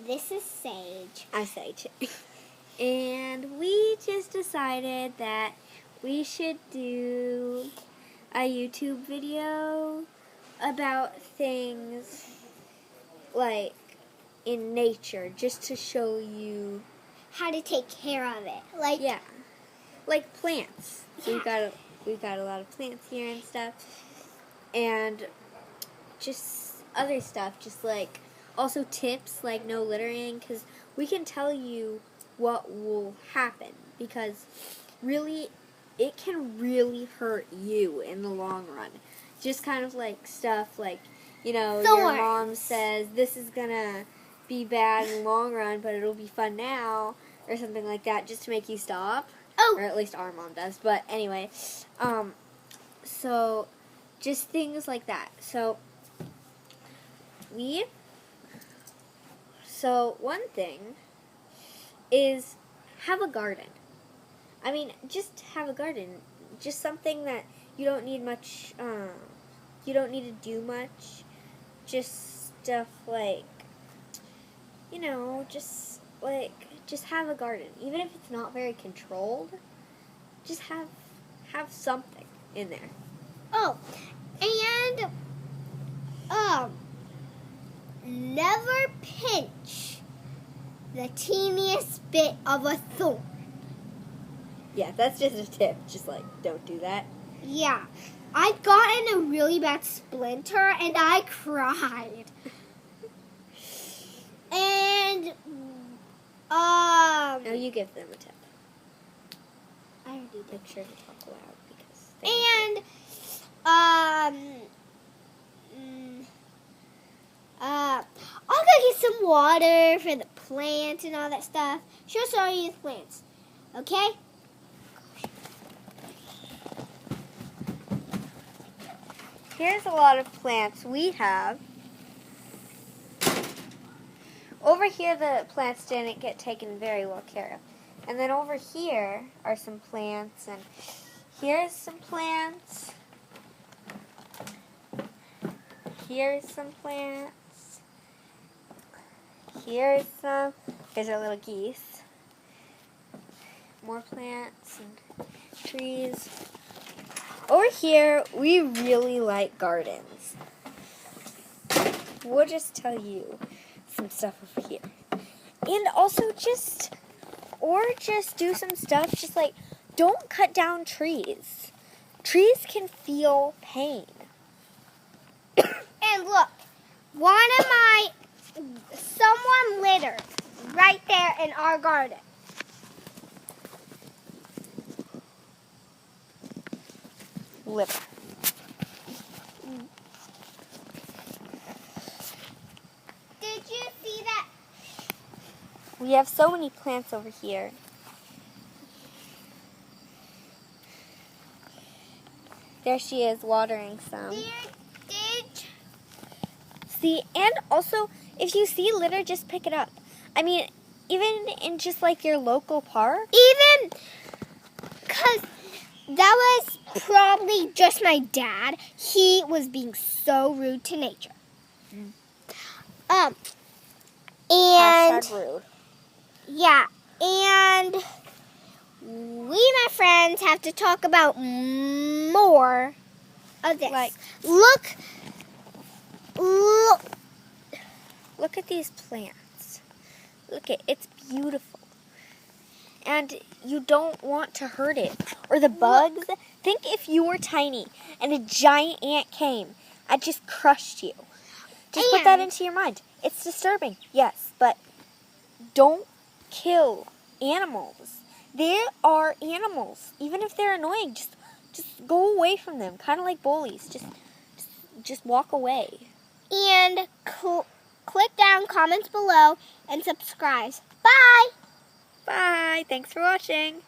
This is Sage. I'm Sage. And we just decided that we should do a YouTube video about things like in nature, just to show you how to take care of it. Like plants. Yeah. We've got a lot of plants here and stuff, and just other stuff, just like also tips like no littering, because we can tell you what will happen, because really it can really hurt you in the long run. Just kind of like stuff like, your mom says this is gonna be bad in the long run, but it'll be fun now, or something like that, just to make you stop. Oh. Or at least our mom does. But anyway, so just things like that. So one thing is have a garden. I mean, just have a garden. Just something that you don't need much, you don't need to do much. Just stuff like, just have a garden. Even if it's not very controlled, just have something in there. Oh, and never pinch the teeniest bit of a thorn. Yeah, that's just a tip. Just don't do that. Yeah. I got in a really bad splinter and I cried. And now you give them a tip. I already did. Make sure to talk loud because I'll go get some water for the plants and all that stuff. She'll show you the plants. Okay? Here's a lot of plants we have. Over here, the plants didn't get taken very well care of. And then over here are some plants, and here's some plants. Here's some plants. Here's some. Here's our little geese. More plants and trees. Over here, we really like gardens. We'll just tell you some stuff over here. And also just do some stuff, just like, don't cut down trees. Trees can feel pain. And look, someone littered right there in our garden. Litter. Did you see that? We have so many plants over here. There she is, watering some. See, and also, if you see litter, just pick it up. I mean, even in just like your local park. Even because that was probably just my dad. He was being so rude to nature. And Hashtag rude. Yeah, and we, my friends, have to talk about more of this. Like, look at these plants. Look it's beautiful. And you don't want to hurt it. Or the bugs. Think if you were tiny and a giant ant came and just crushed you. Just put that into your mind. It's disturbing, yes, but don't kill animals. There are animals. Even if they're annoying, just go away from them. Kind of like bullies. Just walk away. And click down, comments below, and subscribe. Bye! Bye. Thanks for watching.